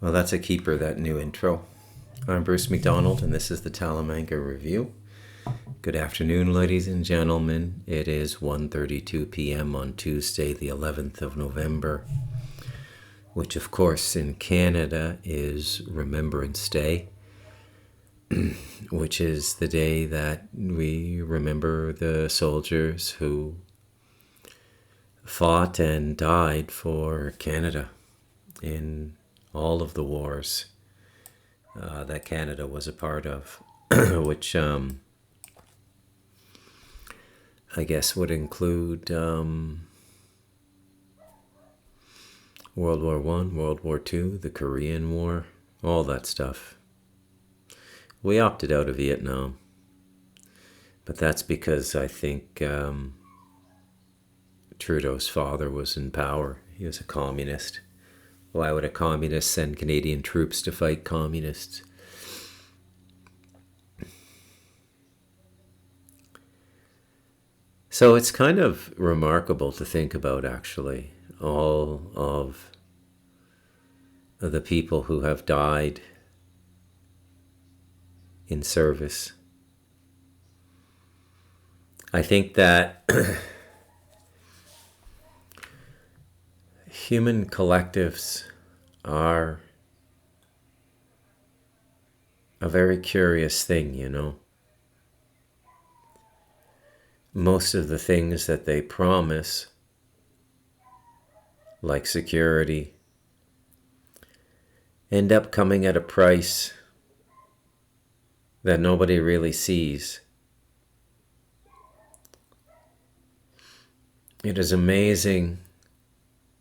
Well, that's a keeper, that new intro. I'm Bruce McDonald, and this is the Talamanca Review. Good afternoon, ladies and gentlemen. It is 1:32 p.m. on Tuesday, the 11th of November, which, of course, in Canada is Remembrance Day, which is the day that we remember the soldiers who fought and died for Canada in all of the wars that Canada was a part of, which I guess would include World War One, World War Two, the Korean War, all that stuff. We opted out of Vietnam, but that's because I think Trudeau's father was in power. He was a communist. Why would a communist send Canadian troops to fight communists? So it's kind of remarkable to think about, actually, all of the people who have died in service. I think that human collectives are a very curious thing, you know. Most of the things that they promise, like security, end up coming at a price that nobody really sees. It is amazing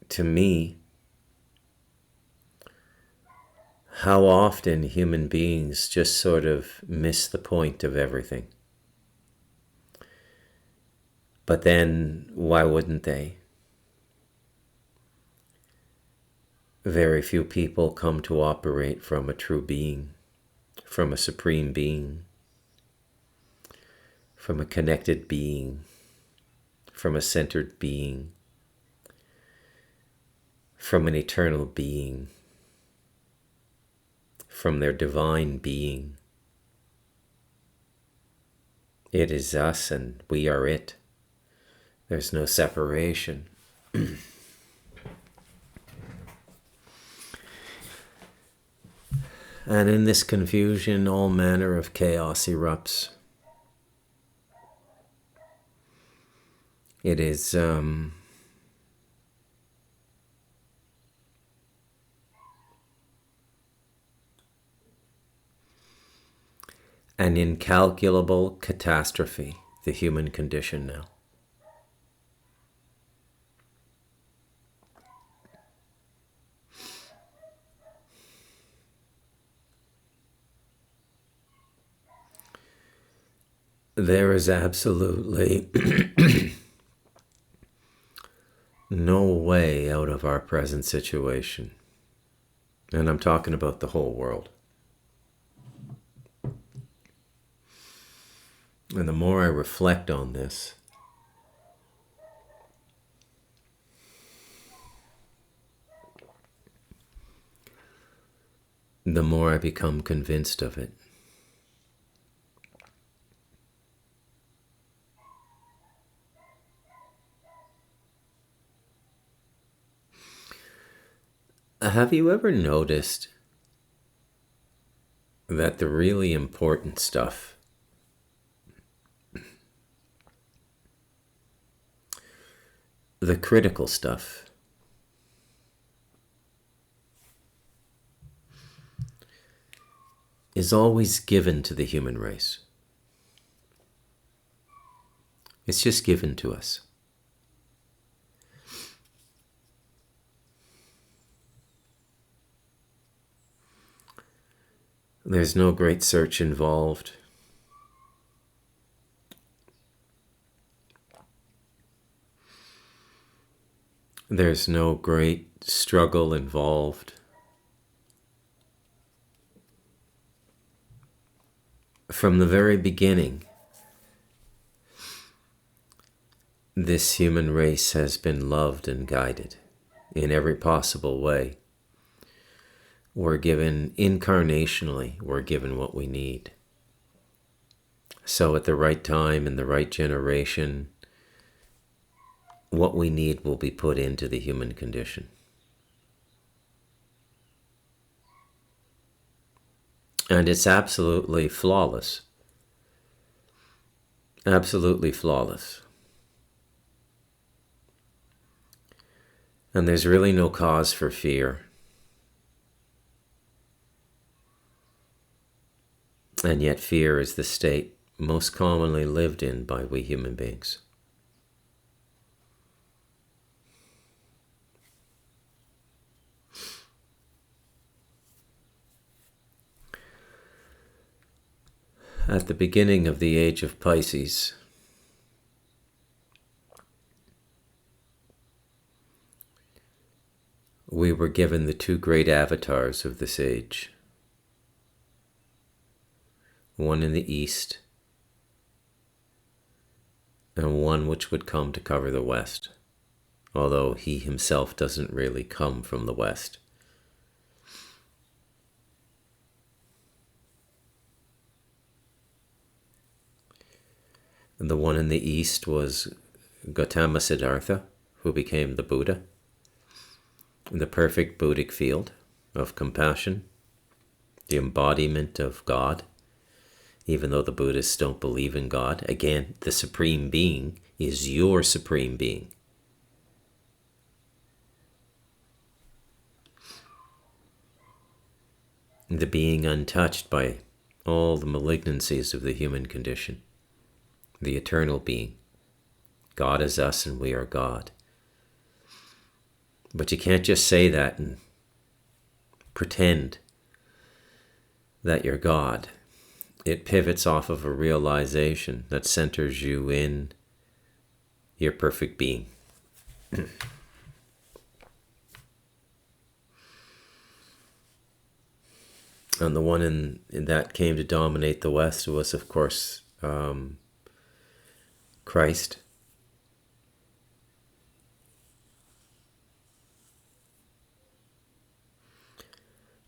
to me how often human beings just sort of miss the point of everything. But then, why wouldn't they? Very few people come to operate from a true being, from a supreme being, from a connected being, from a centered being, from an eternal being, from their divine being. It is us and we are it. There's no separation. And in this confusion, all manner of chaos erupts. It is an incalculable catastrophe, the human condition now. There is absolutely no way out of our present situation. And I'm talking about the whole world. And the more I reflect on this, the more I become convinced of it. Have you ever noticed that the really important stuff, the critical stuff, is always given to the human race? It's just given to us. There's no great search involved. There's no great struggle involved. From the very beginning, this human race has been loved and guided in every possible way. we're given incarnationally, we're given what we need. So at the right time, in the right generation, what we need will be put into the human condition. And it's absolutely flawless. Absolutely flawless. And there's really no cause for fear. And yet fear is the state most commonly lived in by we human beings. At the beginning of the age of Pisces, we were given the two great avatars of this age. One in the east, and one which would come to cover the west, although he himself doesn't really come from the west. And the one in the east was Gautama Siddhartha, who became the Buddha, the perfect Buddhic field of compassion, the embodiment of God, even though the Buddhists don't believe in God. Again, the Supreme Being is your Supreme Being. The being untouched by all the malignancies of the human condition. The eternal being. God is us and we are God. But you can't just say that and pretend that you're God. It pivots off of a realization that centers you in your perfect being. And the one in that came to dominate the West was, of course, Christ.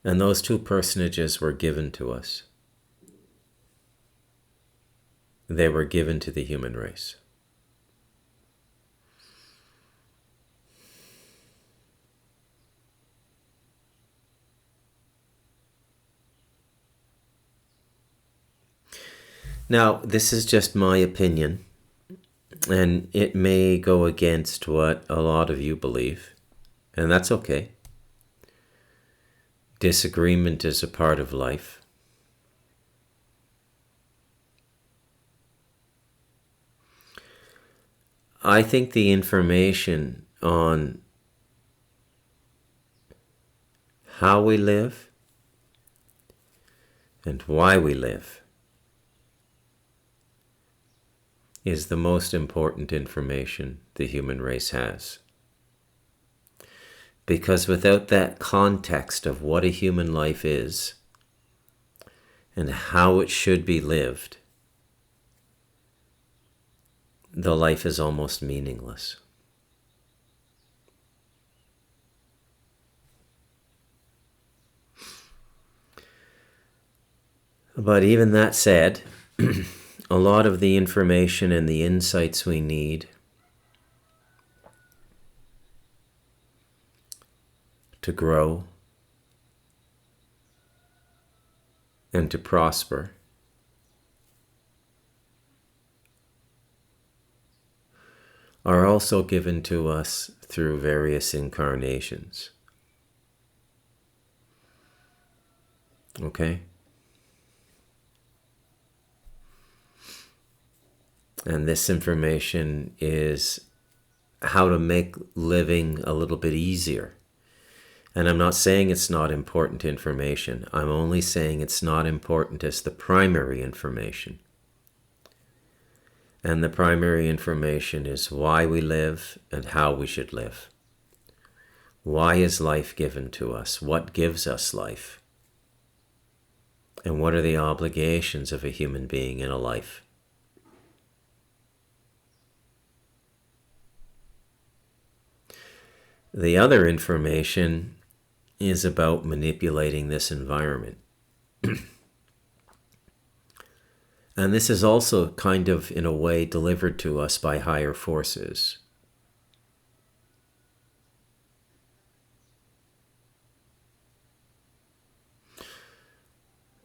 And those two personages were given to us. They were given to the human race. Now, this is just my opinion, and it may go against what a lot of you believe, and that's okay. Disagreement is a part of life. I think the information on how we live and why we live is the most important information the human race has. Because without that context of what a human life is and how it should be lived, the life is almost meaningless. But even that said, a lot of the information and the insights we need to grow and to prosper are also given to us through various incarnations. Okay? And this information is how to make living a little bit easier. And I'm not saying it's not important information. I'm only saying it's not important as the primary information. And the primary information is why we live and how we should live. Why is life given to us? What gives us life? And what are the obligations of a human being in a life? The other information is about manipulating this environment. And this is also kind of, in a way, delivered to us by higher forces.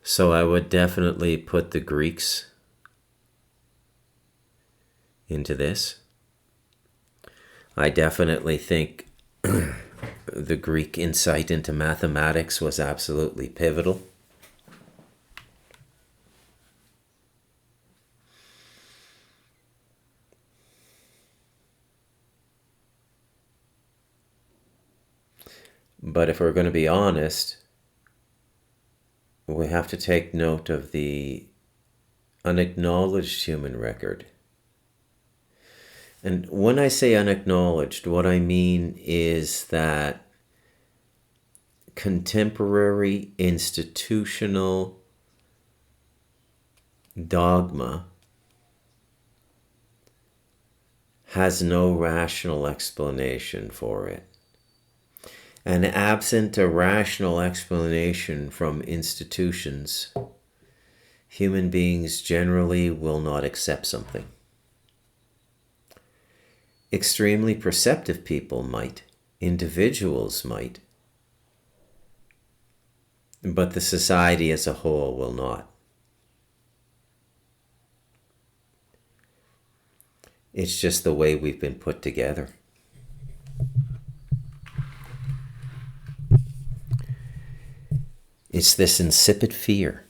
So I would definitely put the Greeks into this. I definitely think the Greek insight into mathematics was absolutely pivotal. But if we're going to be honest, we have to take note of the unacknowledged human record. And when I say unacknowledged, what I mean is that contemporary institutional dogma has no rational explanation for it. And absent a rational explanation from institutions, human beings generally will not accept something. Extremely perceptive people might, individuals might, but the society as a whole will not. It's just the way we've been put together. It's this insipid fear.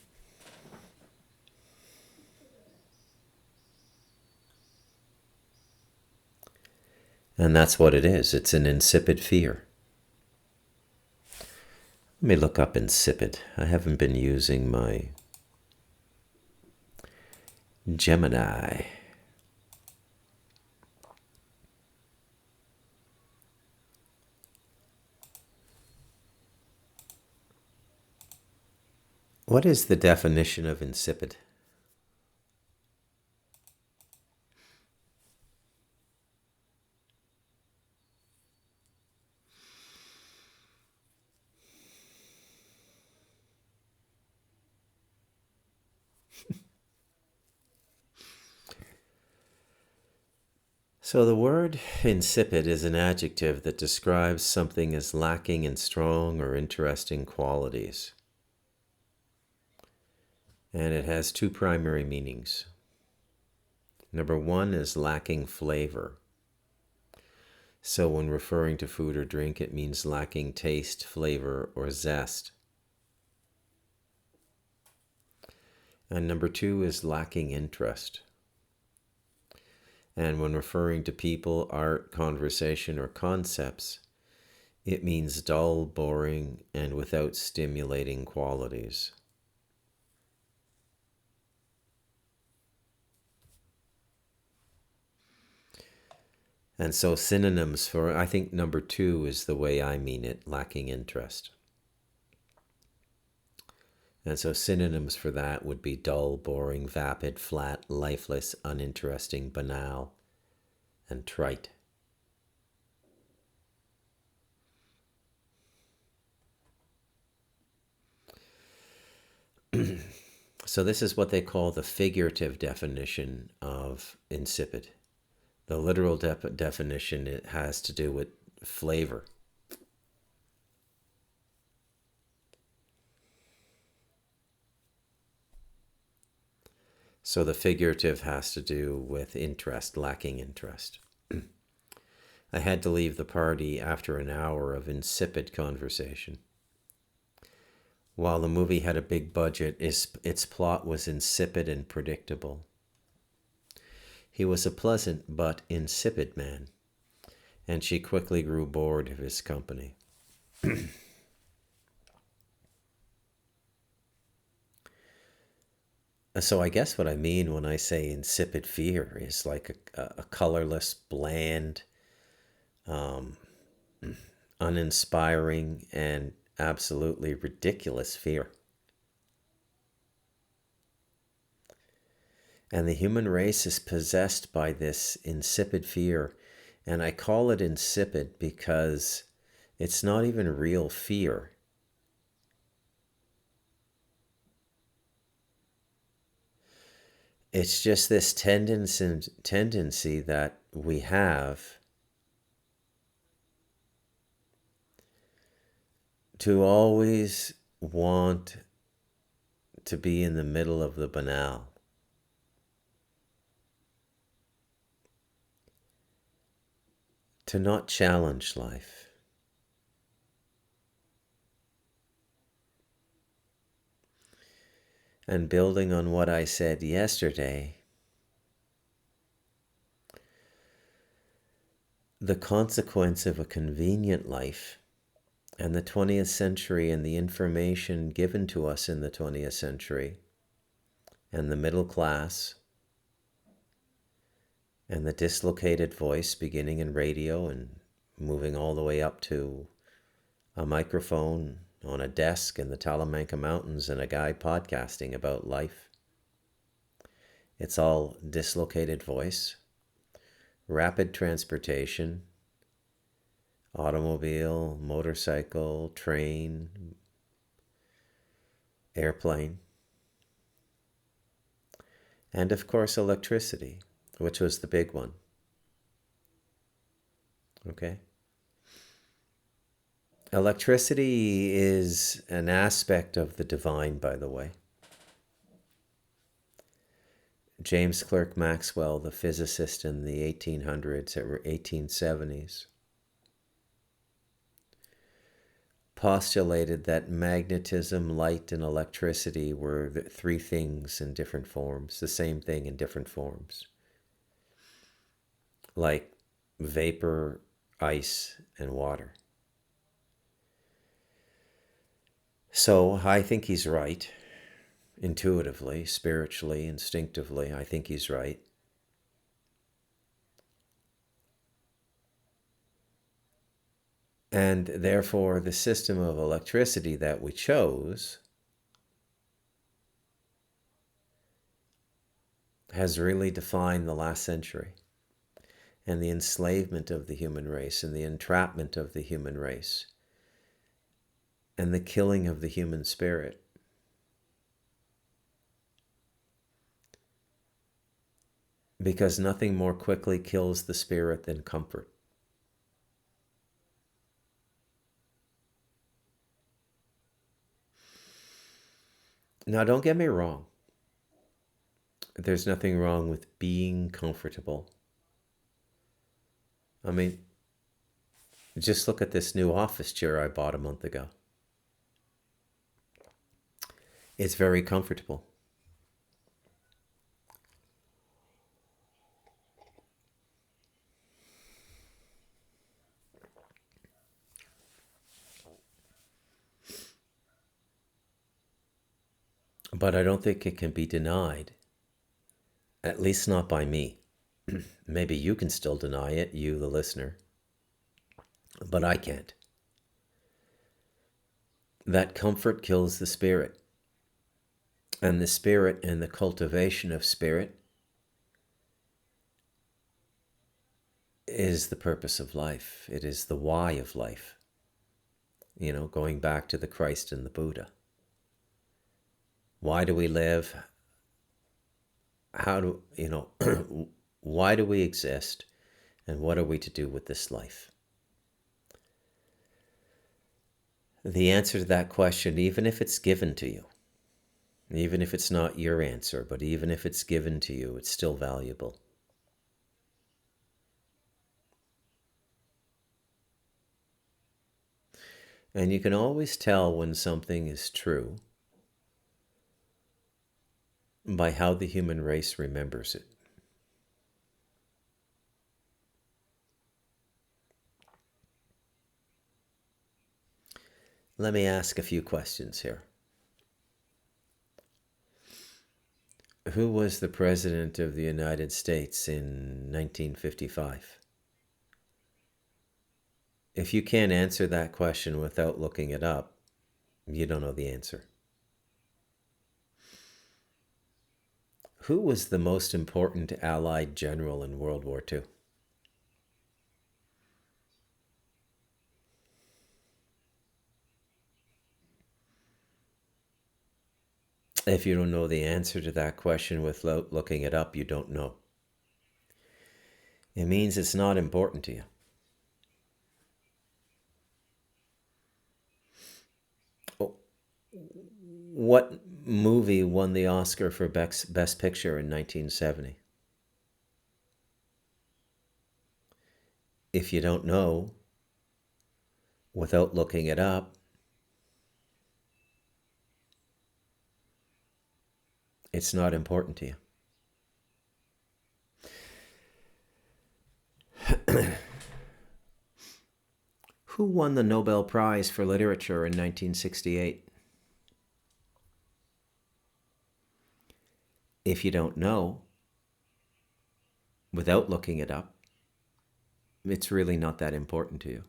And that's what it is. It's an insipid fear. Let me look up insipid. I haven't been using my Gemini. What is the definition of insipid? So the word insipid is an adjective that describes something as lacking in strong or interesting qualities. And it has two primary meanings. Number one is lacking flavor. So when referring to food or drink, it means lacking taste, flavor, or zest. And number two is lacking interest. And when referring to people, art, conversation, or concepts, it means dull, boring, and without stimulating qualities. And so synonyms for, I think number two is the way I mean it, lacking interest. And so synonyms for that would be dull, boring, vapid, flat, lifeless, uninteresting, banal, and trite. So this is what they call the figurative definition of insipid. The literal definition, it has to do with flavor. So the figurative has to do with interest, lacking interest. I had to leave the party after an hour of insipid conversation. While the movie had a big budget, its plot was insipid and predictable. He was a pleasant but insipid man, and she quickly grew bored of his company. So I guess what I mean when I say insipid fear is like a colorless, bland, uninspiring, and absolutely ridiculous fear. And the human race is possessed by this insipid fear. And I call it insipid because it's not even real fear. It's just this tendency that we have to always want to be in the middle of the banal. To not challenge life. And building on what I said yesterday, the consequence of a convenient life and the 20th century and the information given to us in the 20th century and the middle class and the dislocated voice beginning in radio and moving all the way up to a microphone on a desk in the Talamanca Mountains and a guy podcasting about life. It's all dislocated voice, rapid transportation, automobile, motorcycle, train, airplane, and of course electricity, which was the big one. Okay? Electricity is an aspect of the divine, by the way. James Clerk Maxwell, the physicist in the 1800s or 1870s, postulated that magnetism, light, and electricity were the three things in different forms, the same thing in different forms, like vapor, ice, and water. So I think he's right. Intuitively, spiritually, instinctively, I think he's right. And therefore, the system of electricity that we chose has really defined the last century and the enslavement of the human race and the entrapment of the human race and the killing of the human spirit. Because nothing more quickly kills the spirit than comfort. Now, don't get me wrong. There's nothing wrong with being comfortable. I mean, just look at this new office chair I bought a month ago. It's very comfortable. But I don't think it can be denied, at least not by me. Maybe you can still deny it, you, the listener, but I can't. That comfort kills the spirit. And the spirit and the cultivation of spirit is the purpose of life. It is the why of life. You know, going back to the Christ and the Buddha. Why do we live? How do, why do we exist? And what are we to do with this life? The answer to that question, even if it's given to you, even if it's not your answer, but even if it's given to you, it's still valuable. And you can always tell when something is true by how the human race remembers it. Let me ask a few questions here. Who was the President of the United States in 1955? If you can't answer that question without looking it up, you don't know the answer. Who was the most important Allied general in World War II? If you don't know the answer to that question without looking it up, you don't know. It means it's not important to you. Oh, what movie won the Oscar for Best Picture in 1970? If you don't know, without looking it up, it's not important to you. Who won the Nobel Prize for Literature in 1968? If you don't know, without looking it up, it's really not that important to you.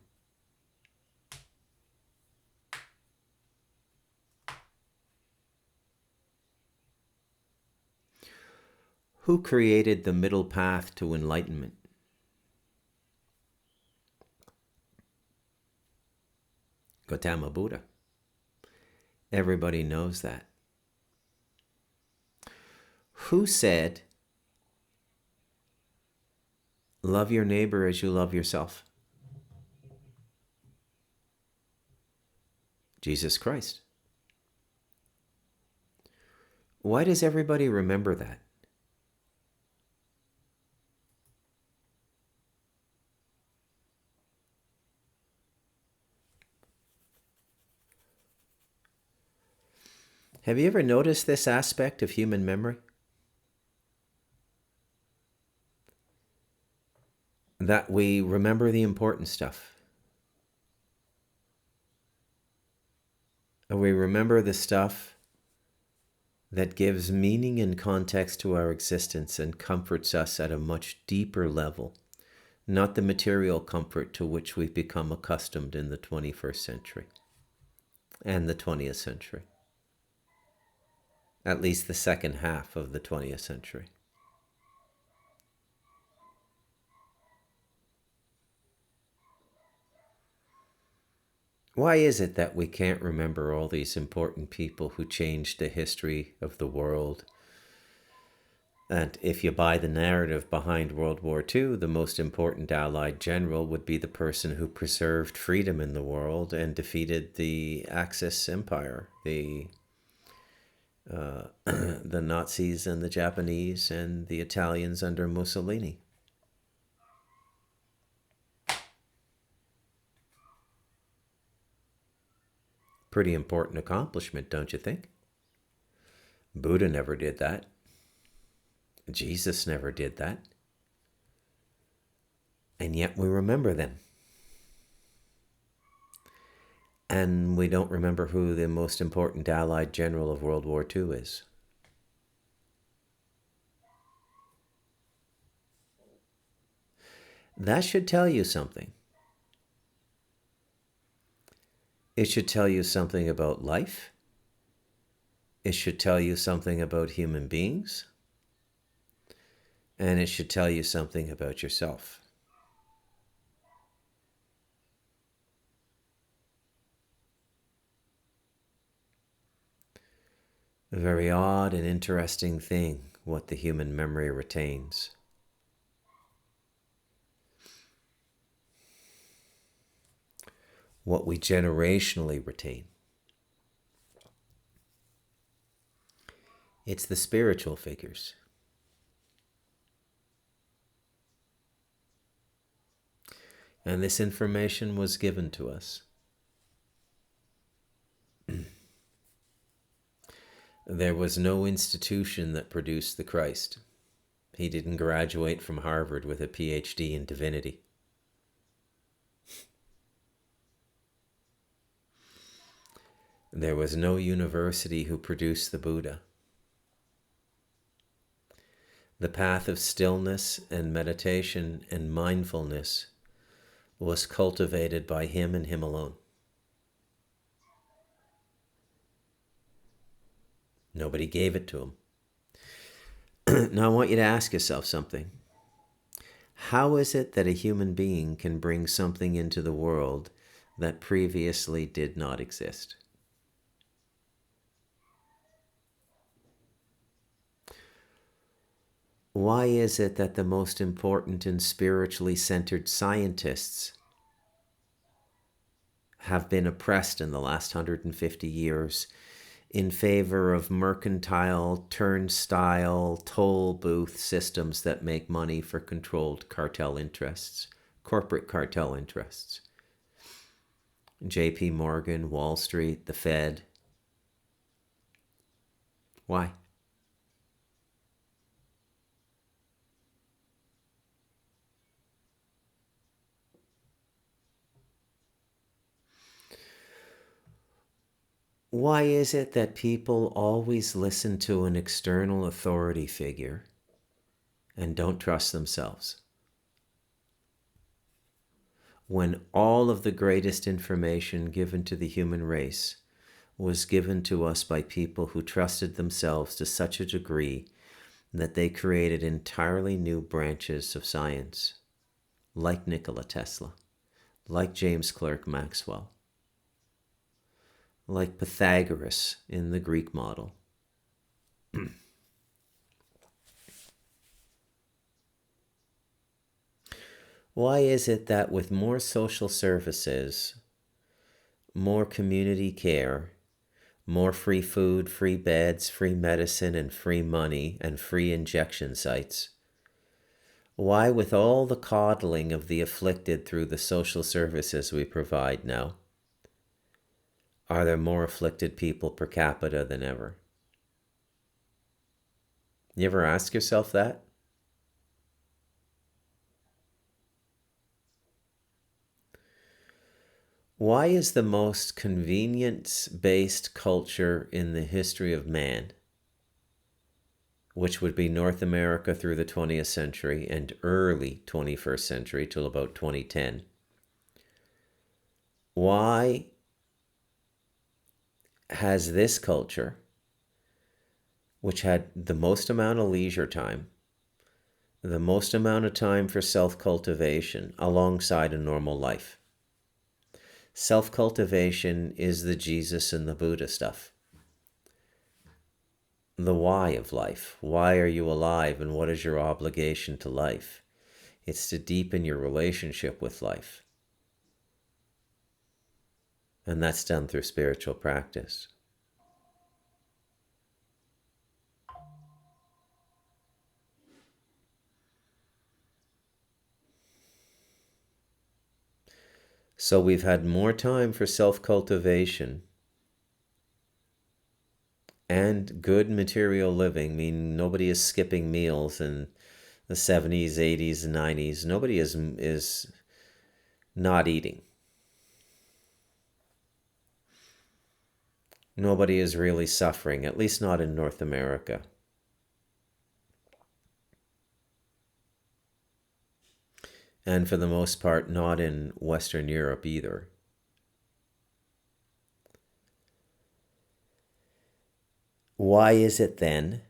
Who created the middle path to enlightenment? Gautama Buddha. Everybody knows that. Who said, love your neighbor as you love yourself? Jesus Christ. Why does everybody remember that? Have you ever noticed this aspect of human memory? That we remember the important stuff. And we remember the stuff that gives meaning and context to our existence and comforts us at a much deeper level, not the material comfort to which we've become accustomed in the 21st century and the 20th century. At least the second half of the 20th century. Why is it that we can't remember all these important people who changed the history of the world? And if you buy the narrative behind World War II, the most important Allied general would be the person who preserved freedom in the world and defeated the Axis Empire, the Nazis and the Japanese and the Italians under Mussolini. Pretty important accomplishment, don't you think? Buddha never did that. Jesus never did that. And yet we remember them. And we don't remember who the most important Allied general of World War II is. That should tell you something. It should tell you something about life. It should tell you something about human beings. And it should tell you something about yourself. A very odd and interesting thing, what the human memory retains. What we generationally retain. It's the spiritual figures. And this information was given to us. There was no institution that produced the Christ. He didn't graduate from Harvard with a PhD in divinity. There was no university who produced the Buddha. The path of stillness and meditation and mindfulness was cultivated by him and him alone. Nobody gave it to him. Now I want you to ask yourself something. How is it that a human being can bring something into the world that previously did not exist? Why is it that the most important and spiritually centered scientists have been oppressed in the last 150 years in favor of mercantile, turnstile, toll booth systems that make money for controlled cartel interests, corporate cartel interests? JP Morgan, Wall Street, the Fed. Why? Why is it that people always listen to an external authority figure and don't trust themselves? When all of the greatest information given to the human race was given to us by people who trusted themselves to such a degree that they created entirely new branches of science, like Nikola Tesla, like James Clerk Maxwell, like Pythagoras in the Greek model. Why is it that with more social services, more community care, more free food, free beds, free medicine, and free money, and free injection sites, why, with all the coddling of the afflicted through the social services we provide now, are there more afflicted people per capita than ever? You ever ask yourself that? Why is the most convenience-based culture in the history of man, which would be North America through the 20th century and early 21st century till about 2010, why has this culture, which had the most amount of leisure time, the most amount of time for self-cultivation alongside a normal life? Self-cultivation is the Jesus and the Buddha stuff. The why of life. Why are you alive and what is your obligation to life? It's to deepen your relationship with life. And that's done through spiritual practice. So we've had more time for self-cultivation and good material living, meaning nobody is skipping meals in the 70s, 80s, and 90s. Nobody is not eating. Nobody is really suffering, at least not in North America. And for the most part, not in Western Europe either. Why is it then,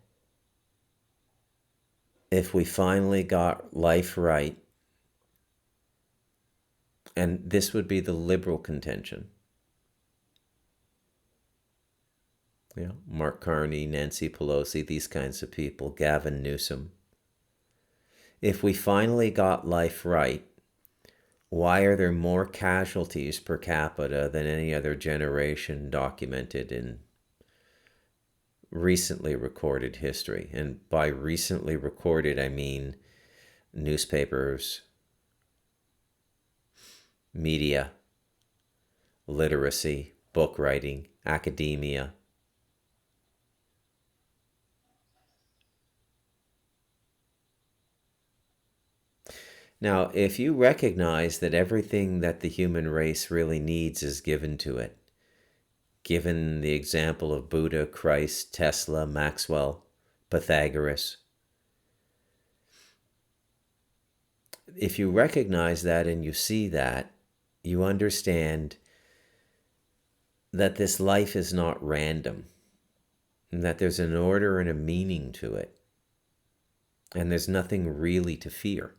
if we finally got life right, and this would be the liberal contention, Mark Carney, Nancy Pelosi, these kinds of people, Gavin Newsom, if we finally got life right, why are there more casualties per capita than any other generation documented in recently recorded history? And by recently recorded, I mean newspapers, media, literacy, book writing, academia. Now, if you recognize that everything that the human race really needs is given to it, given the example of Buddha, Christ, Tesla, Maxwell, Pythagoras, if you recognize that and you see that, you understand that this life is not random, and that there's an order and a meaning to it, and there's nothing really to fear.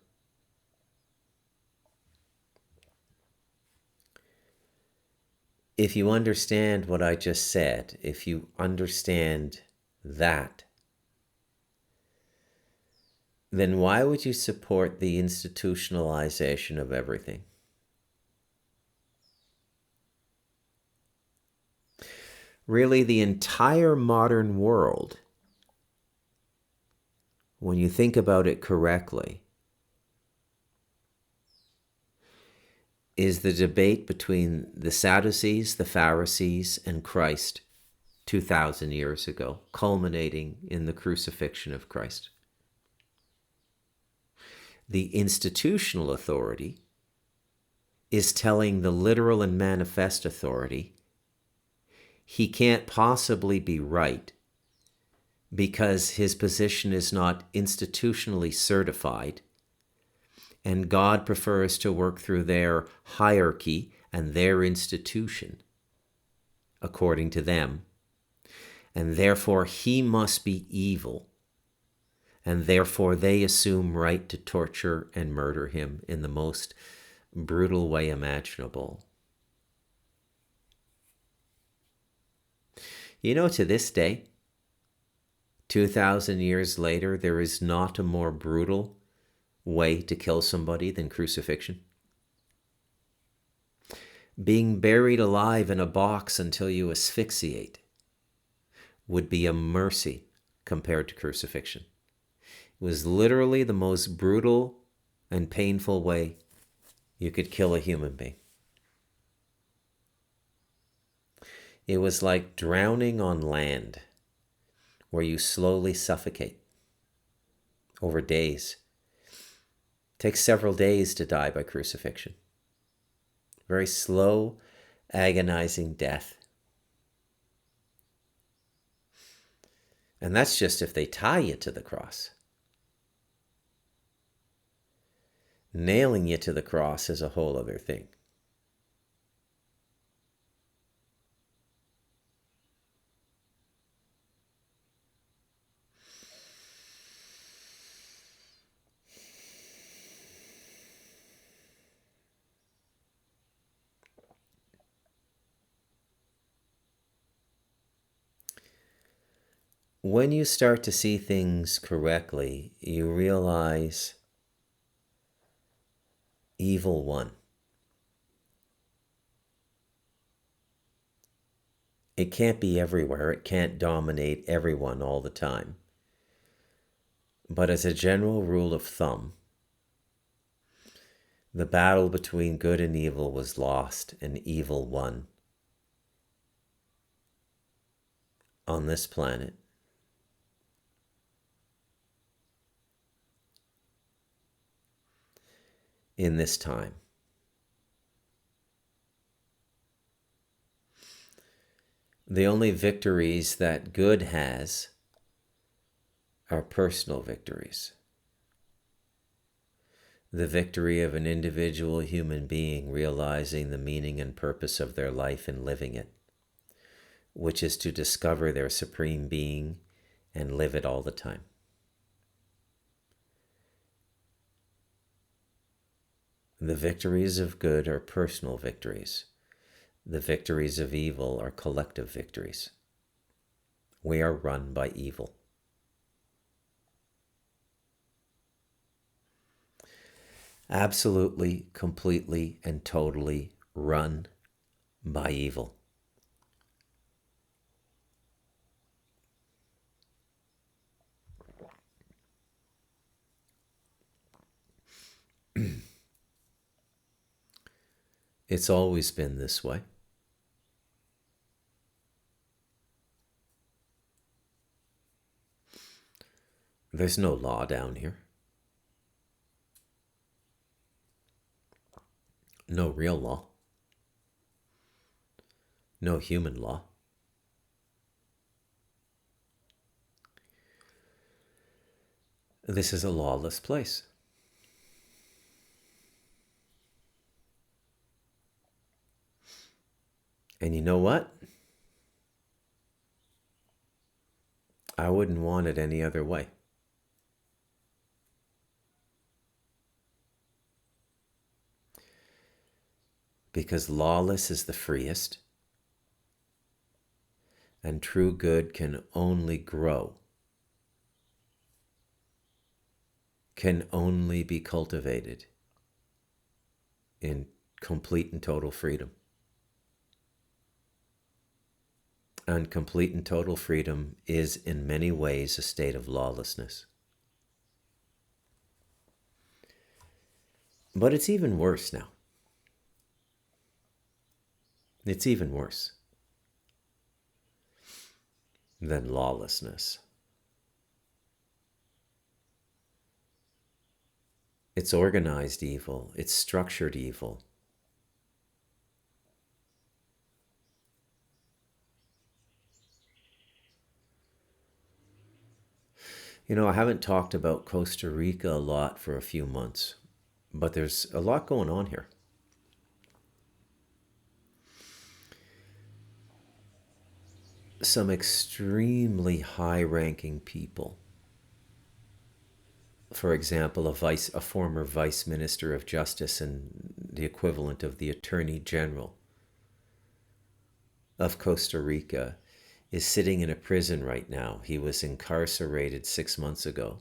If you understand what I just said, if you understand that, then why would you support the institutionalization of everything? Really, the entire modern world, when you think about it correctly, is the debate between the Sadducees, the Pharisees, and Christ 2,000 years ago, culminating in the crucifixion of Christ. The institutional authority is telling the literal and manifest authority he can't possibly be right because his position is not institutionally certified, and God prefers to work through their hierarchy and their institution according to them, and therefore he must be evil, and therefore they assume right to torture and murder him in the most brutal way imaginable. You know, to this day, 2,000 years later, there is not a more brutal way to kill somebody than crucifixion. Being buried alive in a box until you asphyxiate would be a mercy compared to crucifixion. It was literally the most brutal and painful way you could kill a human being. It was like drowning on land, where you slowly suffocate over days. It takes several days to die by crucifixion. Very slow, agonizing death. And that's just if they tie you to the cross. Nailing you to the cross is a whole other thing. When you start to see things correctly, you realize evil won. It can't be everywhere. It can't dominate everyone all the time. But as a general rule of thumb, the battle between good and evil was lost and evil won on this planet. In this time. The only victories that good has are personal victories. The victory of an individual human being realizing the meaning and purpose of their life and living it, which is to discover their supreme being and live it all the time. The victories of good are personal victories. The victories of evil are collective victories. We are run by evil. Absolutely, completely, and totally run by evil. It's always been this way. There's no law down here. No real law. No human law. This is a lawless place. And you know what? I wouldn't want it any other way. Because lawless is the freest, and true good can only grow can only be cultivated in complete and total freedom. And complete and total freedom is in many ways a state of lawlessness. But it's even worse now. It's even worse than lawlessness. It's organized evil. It's structured evil. You know, I haven't talked about Costa Rica a lot for a few months, but there's a lot going on here. Some extremely high-ranking people. For example, a former vice minister of justice and the equivalent of the attorney general of Costa Rica is sitting in a prison right now. He was incarcerated 6 months ago,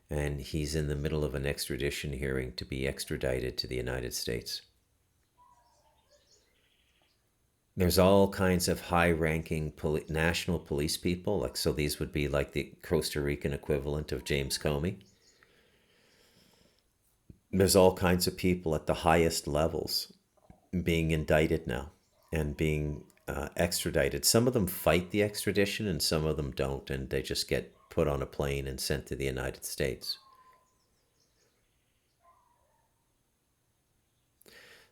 and he's in the middle of an extradition hearing to be extradited to the United States. There's all kinds of high-ranking national police people, like, so these would be like the Costa Rican equivalent of James Comey. There's all kinds of people at the highest levels being indicted now and being extradited. Some of them fight the extradition and some of them don't, and they just get put on a plane and sent to the United States.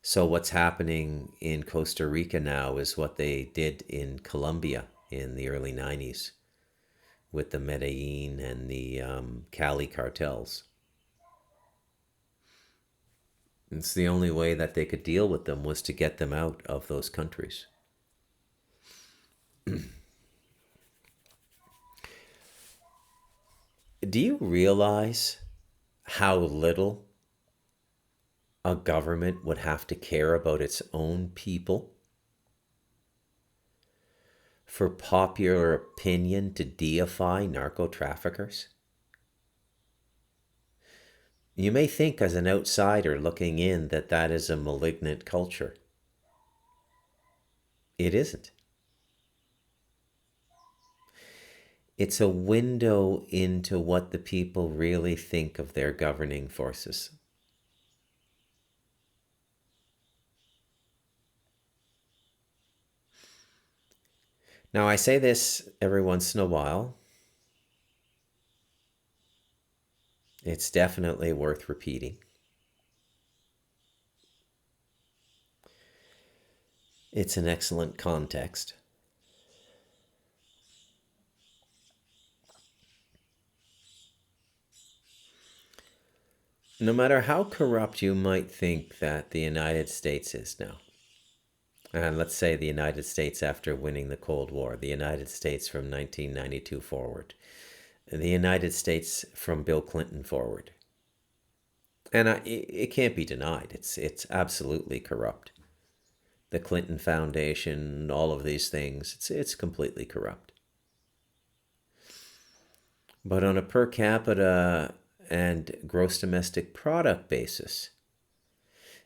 So what's happening in Costa Rica now is what they did in Colombia in the early 90s with the Medellin and the Cali cartels. It's the only way that they could deal with them was to get them out of those countries. Do you realize how little a government would have to care about its own people for popular opinion to deify narco traffickers? You may think as an outsider looking in that that is a malignant culture. It isn't. It's a window into what the people really think of their governing forces. Now, I say this every once in a while. It's definitely worth repeating. It's an excellent context. No matter how corrupt you might think that the United States is now, and let's say the United States after winning the Cold War, the United States from 1992 forward, the United States from Bill Clinton forward, and it can't be denied. It's absolutely corrupt. The Clinton Foundation, all of these things, it's completely corrupt. But on a per capita and gross domestic product basis,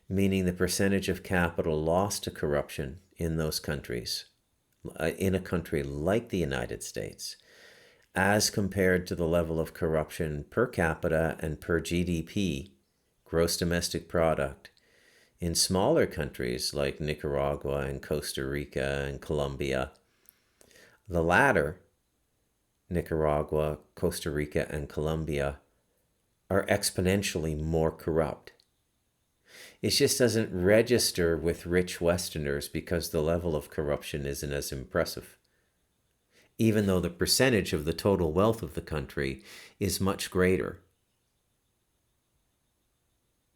meaning the percentage of capital lost to corruption in those countries, in a country like the United States, as compared to the level of corruption per capita and per GDP, gross domestic product, in smaller countries like Nicaragua and Costa Rica and Colombia. The latter, Nicaragua, Costa Rica, and Colombia, are exponentially more corrupt. It just doesn't register with rich Westerners because the level of corruption isn't as impressive, even though the percentage of the total wealth of the country is much greater.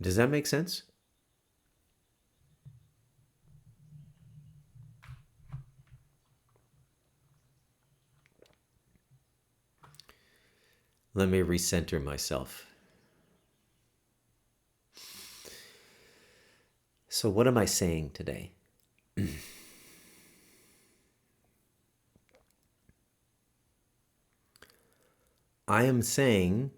Does that make sense? Let me recenter myself. So what am I saying today? I am saying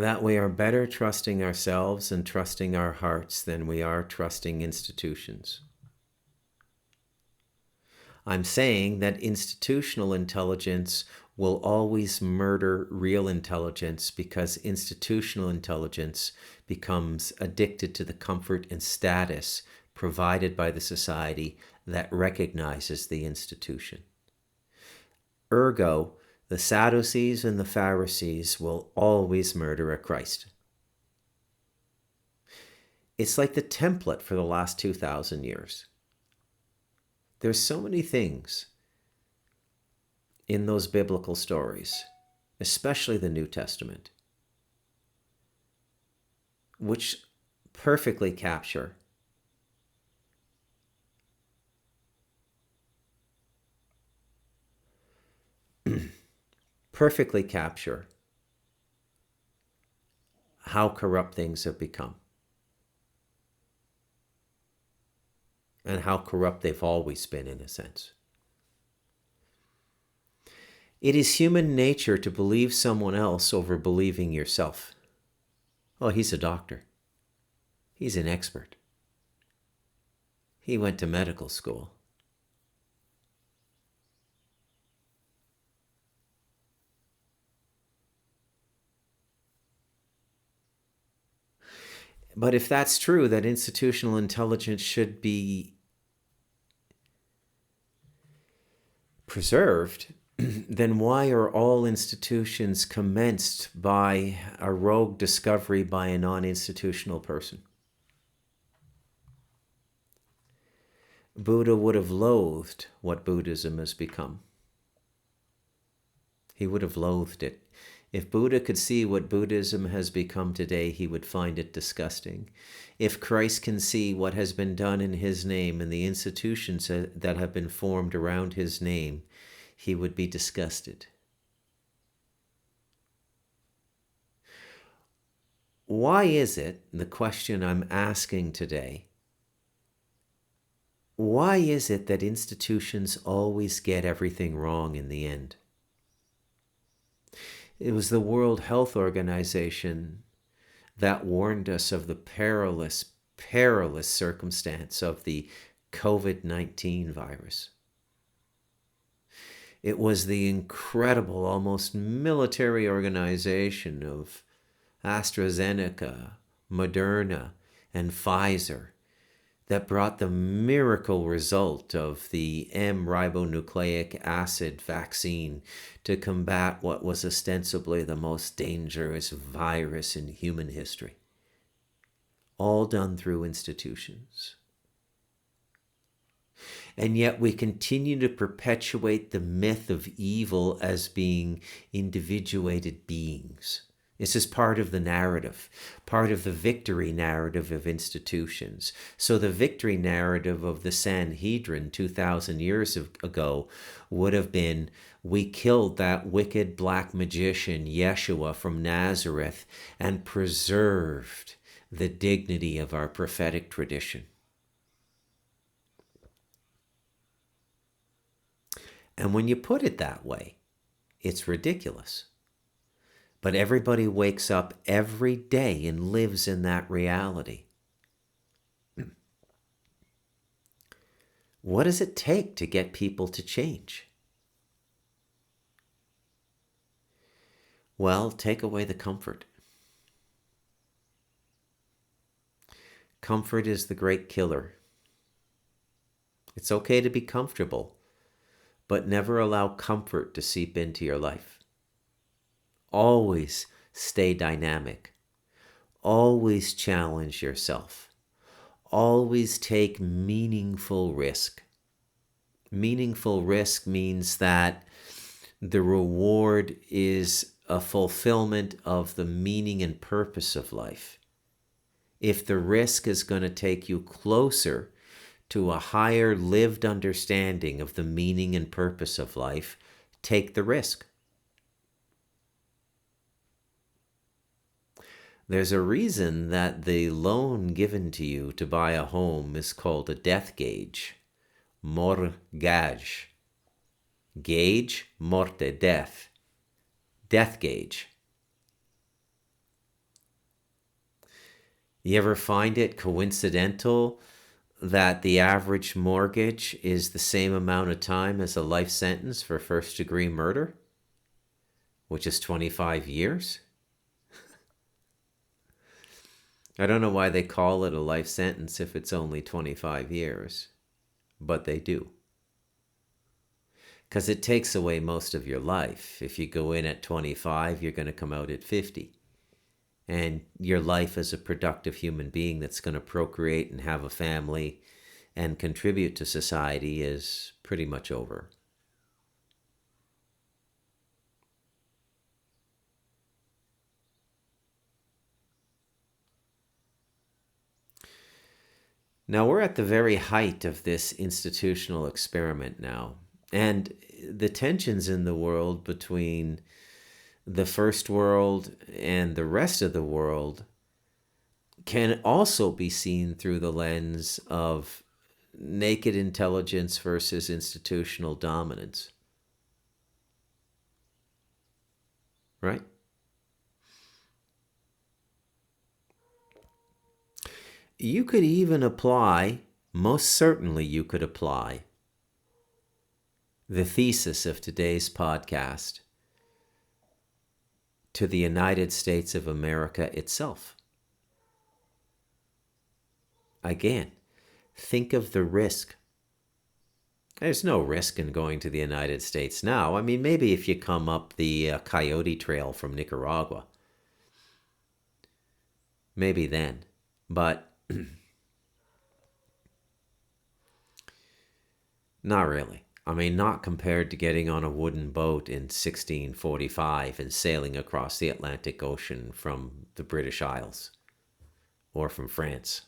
that we are better trusting ourselves and trusting our hearts than we are trusting institutions. I'm saying that institutional intelligence will always murder real intelligence because institutional intelligence becomes addicted to the comfort and status provided by the society that recognizes the institution. Ergo, the Sadducees and the Pharisees will always murder a Christ. It's like the template for the last 2,000 years. There's so many things in those biblical stories, especially the New Testament, which perfectly capture how corrupt things have become and how corrupt they've always been, in a sense. It is human nature to believe someone else over believing yourself. Oh, he's a doctor. He's an expert. He went to medical school. But if that's true, that institutional intelligence should be preserved, then why are all institutions commenced by a rogue discovery by a non-institutional person? Buddha would have loathed what Buddhism has become. He would have loathed it. If Buddha could see what Buddhism has become today, he would find it disgusting. If Christ can see what has been done in his name and the institutions that have been formed around his name, he would be disgusted. Why is it, the question I'm asking today, why is it that institutions always get everything wrong in the end? It was the World Health Organization that warned us of the perilous circumstance of the COVID-19 virus. It was the incredible, almost military organization of AstraZeneca, Moderna, and Pfizer that brought the miracle result of the M-ribonucleic acid vaccine to combat what was ostensibly the most dangerous virus in human history. All done through institutions. And yet we continue to perpetuate the myth of evil as being individuated beings. This is part of the narrative, part of the victory narrative of institutions. So the victory narrative of the Sanhedrin 2,000 years ago would have been, we killed that wicked black magician Yeshua from Nazareth and preserved the dignity of our prophetic tradition. And when you put it that way, it's ridiculous. But everybody wakes up every day and lives in that reality. What does it take to get people to change? Well, take away the comfort. Comfort is the great killer. It's okay to be comfortable, but never allow comfort to seep into your life. Always stay dynamic. Always challenge yourself. Always take meaningful risk. Meaningful risk means that the reward is a fulfillment of the meaning and purpose of life. If the risk is going to take you closer to a higher lived understanding of the meaning and purpose of life, take the risk. There's a reason that the loan given to you to buy a home is called a death gauge. Mortgage. Gauge, morte, death. Death gauge. You ever find it coincidental that the average mortgage is the same amount of time as a life sentence for first degree murder, which is 25 years? I don't know why they call it a life sentence if it's only 25 years, but they do. Because it takes away most of your life. If you go in at 25, you're going to come out at 50. And your life as a productive human being that's going to procreate and have a family and contribute to society is pretty much over. Now, we're at the very height of this institutional experiment now. And the tensions in the world between the first world and the rest of the world can also be seen through the lens of naked intelligence versus institutional dominance. Right? You could even apply, most certainly you could apply, the thesis of today's podcast to the United States of America itself. Again, think of the risk. There's no risk in going to the United States now. I mean, maybe if you come up the Coyote Trail from Nicaragua, maybe then. But not really. I mean, not compared to getting on a wooden boat in 1645 and sailing across the Atlantic Ocean from the British Isles or from France.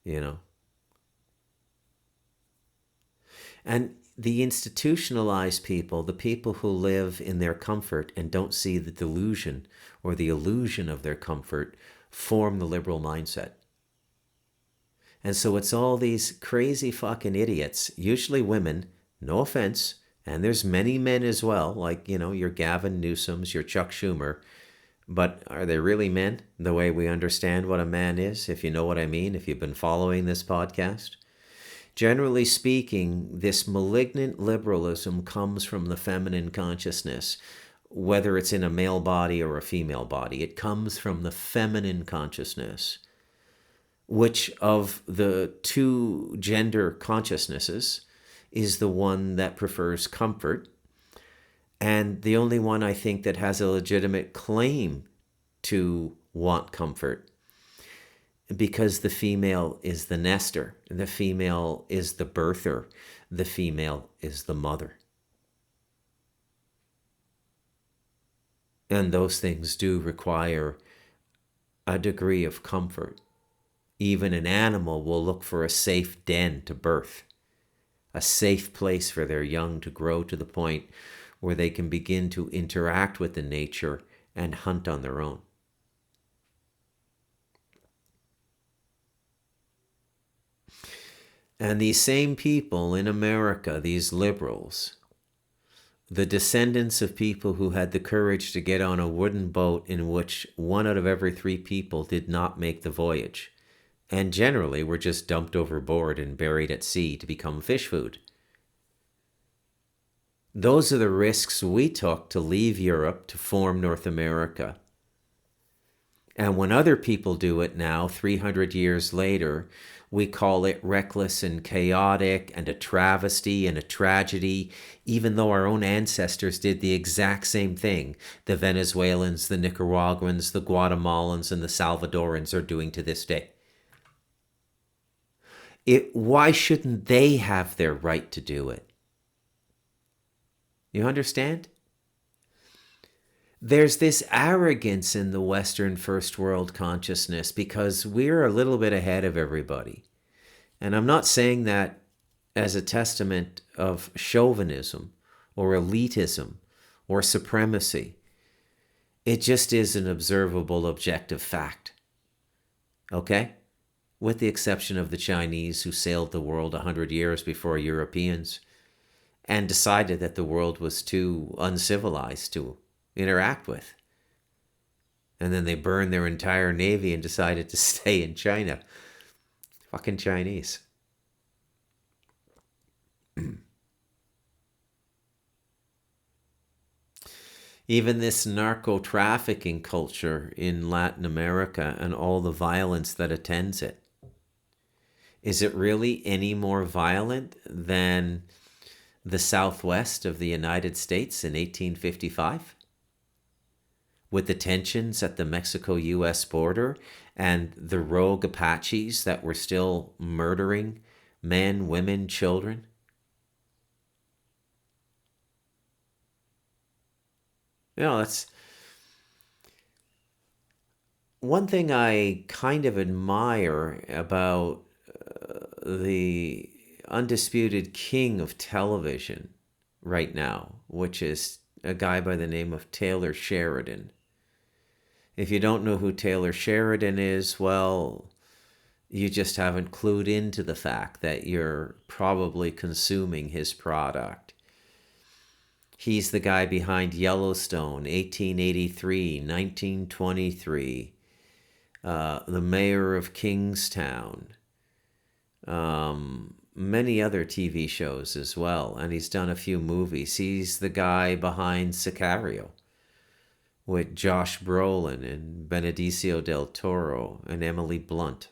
You know? And the institutionalized people, the people who live in their comfort and don't see the delusion or the illusion of their comfort, form the liberal mindset. And so it's all these crazy fucking idiots, usually women, no offense, and there's many men as well, like, you know, your Gavin Newsoms, your Chuck Schumer, but are they really men the way we understand what a man is, if you know what I mean, if you've been following this podcast? Generally speaking, this malignant liberalism comes from the feminine consciousness, whether it's in a male body or a female body. It comes from the feminine consciousness, which of the two gender consciousnesses is the one that prefers comfort, and the only one I think that has a legitimate claim to want comfort, because the female is the nester, the female is the birther, the female is the mother. And those things do require a degree of comfort. Even an animal will look for a safe den to birth, a safe place for their young to grow to the point where they can begin to interact with the nature and hunt on their own. And these same people in America, these liberals, the descendants of people who had the courage to get on a wooden boat in which 1 out of every 3 people did not make the voyage, and generally were just dumped overboard and buried at sea to become fish food. Those are the risks we took to leave Europe to form North America. And when other people do it now, 300 years later, we call it reckless and chaotic and a travesty and a tragedy, even though our own ancestors did the exact same thing. The Venezuelans, the Nicaraguans, the Guatemalans, and the Salvadorans are doing to this day. Why shouldn't they have their right to do it? You understand? There's this arrogance in the Western first world consciousness because we're a little bit ahead of everybody. And I'm not saying that as a testament of chauvinism or elitism or supremacy. It just is an observable, objective fact. Okay? With the exception of the Chinese who sailed the world 100 years before Europeans and decided that the world was too uncivilized to interact with. And then they burned their entire navy and decided to stay in China. Fucking Chinese. Even this narco trafficking culture in Latin America and all the violence that attends it. Is it really any more violent than the Southwest of the United States in 1855? With the tensions at the Mexico-US border and the rogue Apaches that were still murdering men, women, children? That's one thing I kind of admire about the undisputed king of television right now, which is a guy by the name of Taylor Sheridan. If you don't know who Taylor Sheridan is, well, you just haven't clued into the fact that you're probably consuming his product. He's the guy behind Yellowstone, 1883, 1923, the mayor of Kingstown, many other TV shows as well, and he's done a few movies. He's the guy behind Sicario with Josh Brolin and Benicio del Toro and Emily Blunt.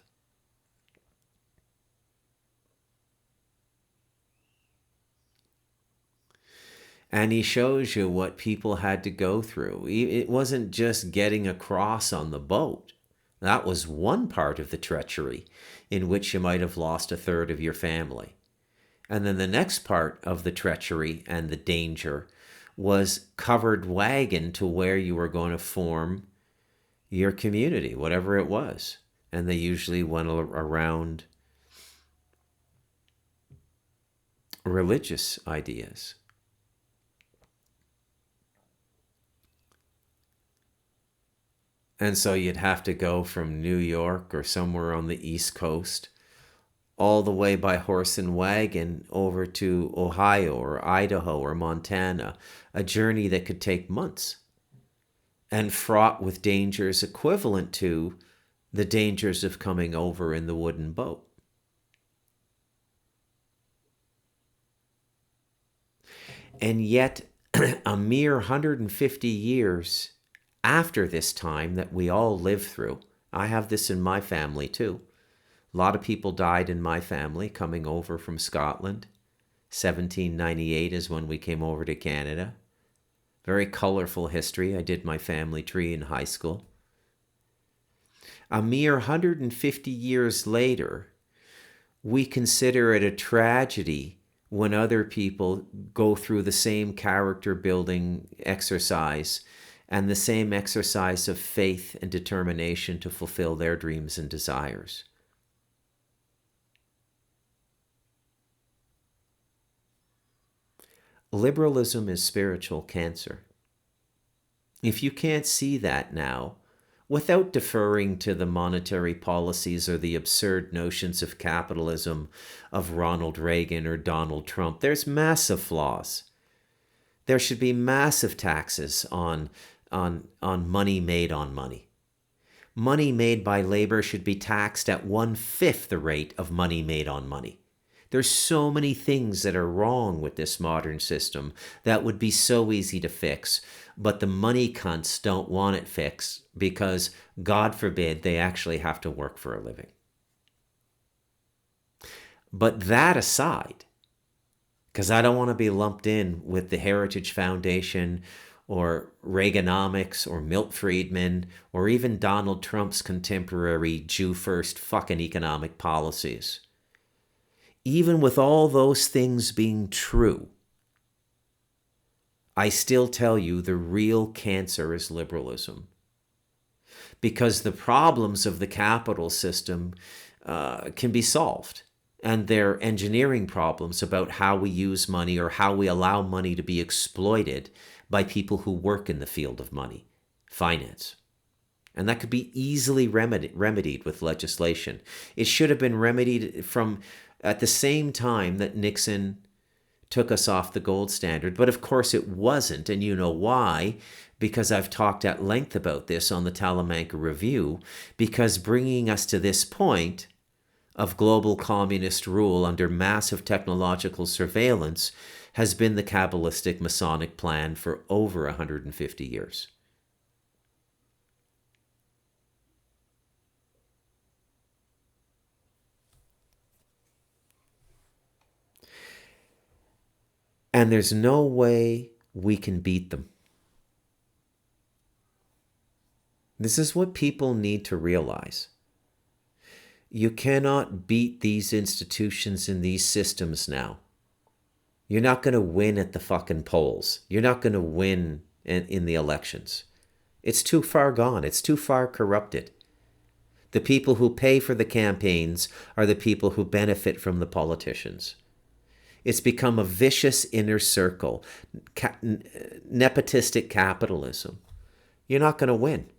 And he shows you what people had to go through. It wasn't just getting across on the boat. That was one part of the treachery in which you might have lost a third of your family. And then the next part of the treachery and the danger was covered wagon to where you were going to form your community, whatever it was. And they usually went around religious ideas. And so you'd have to go from New York or somewhere on the East Coast all the way by horse and wagon over to Ohio or Idaho or Montana, a journey that could take months and fraught with dangers equivalent to the dangers of coming over in the wooden boat. And yet, a mere 150 years after this time that we all lived through, I have this in my family too. A lot of people died in my family coming over from Scotland. 1798 is when we came over to Canada. Very colorful history. I did my family tree in high school. A mere 150 years later, we consider it a tragedy when other people go through the same character building exercise and the same exercise of faith and determination to fulfill their dreams and desires. Liberalism is spiritual cancer. If you can't see that now, without deferring to the monetary policies or the absurd notions of capitalism of Ronald Reagan or Donald Trump, there's massive flaws. There should be massive taxes on money made on money. Money made by labor should be taxed at 1/5 the rate of money made on money. There's so many things that are wrong with this modern system that would be so easy to fix, but the money cunts don't want it fixed because, God forbid, they actually have to work for a living. But that aside, because I don't want to be lumped in with the Heritage Foundation or Reaganomics or Milt Friedman or even Donald Trump's contemporary Jew-first fucking economic policies. Even with all those things being true, I still tell you the real cancer is liberalism. Because the problems of the capital system can be solved. And they're engineering problems about how we use money or how we allow money to be exploited by people who work in the field of money, finance. And that could be easily remedied with legislation. It should have been remedied from at the same time that Nixon took us off the gold standard. But of course it wasn't, and you know why. because I've talked at length about this on the Talamanca Review, because bringing us to this point of global communist rule under massive technological surveillance has been the Kabbalistic Masonic plan for over 150 years. And there's no way we can beat them. This is what people need to realize. You cannot beat these institutions and these systems now. You're not going to win at the fucking polls. You're not going to win in the elections. It's too far gone. It's too far corrupted. The people who pay for the campaigns are the people who benefit from the politicians. It's become a vicious inner circle, nepotistic capitalism. You're not going to win.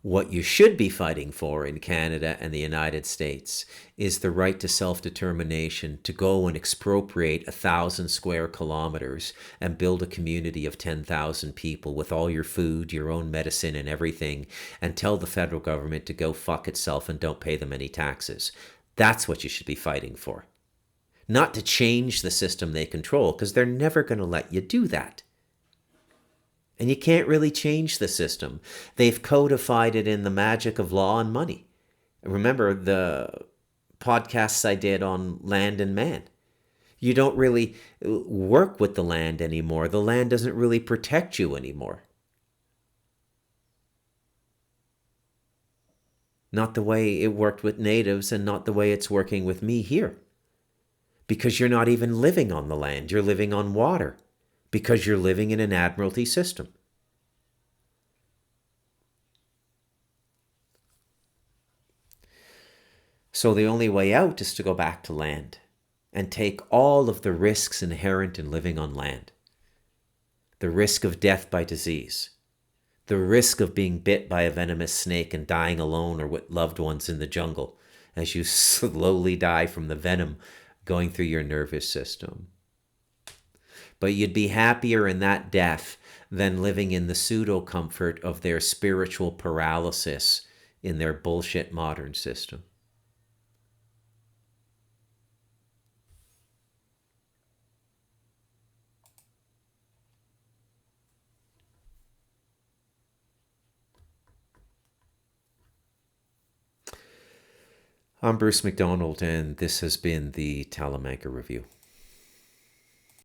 What you should be fighting for in Canada and the United States is the right to self-determination, to go and expropriate 1,000 square kilometers and build a community of 10,000 people with all your food, your own medicine and everything, and tell the federal government to go fuck itself and don't pay them any taxes. That's what you should be fighting for. Not to change the system they control, because they're never going to let you do that. And you can't really change the system. They've codified it in the magic of law and money. Remember the podcasts I did on land and man. You don't really work with the land anymore. The land doesn't really protect you anymore. Not the way it worked with natives and not the way it's working with me here. Because you're not even living on the land. You're living on water. Because you're living in an admiralty system. So the only way out is to go back to land and take all of the risks inherent in living on land. The risk of death by disease. The risk of being bit by a venomous snake and dying alone or with loved ones in the jungle as you slowly die from the venom going through your nervous system. But you'd be happier in that death than living in the pseudo-comfort of their spiritual paralysis in their bullshit modern system. I'm Bruce McDonald, and this has been the Talamanca Review.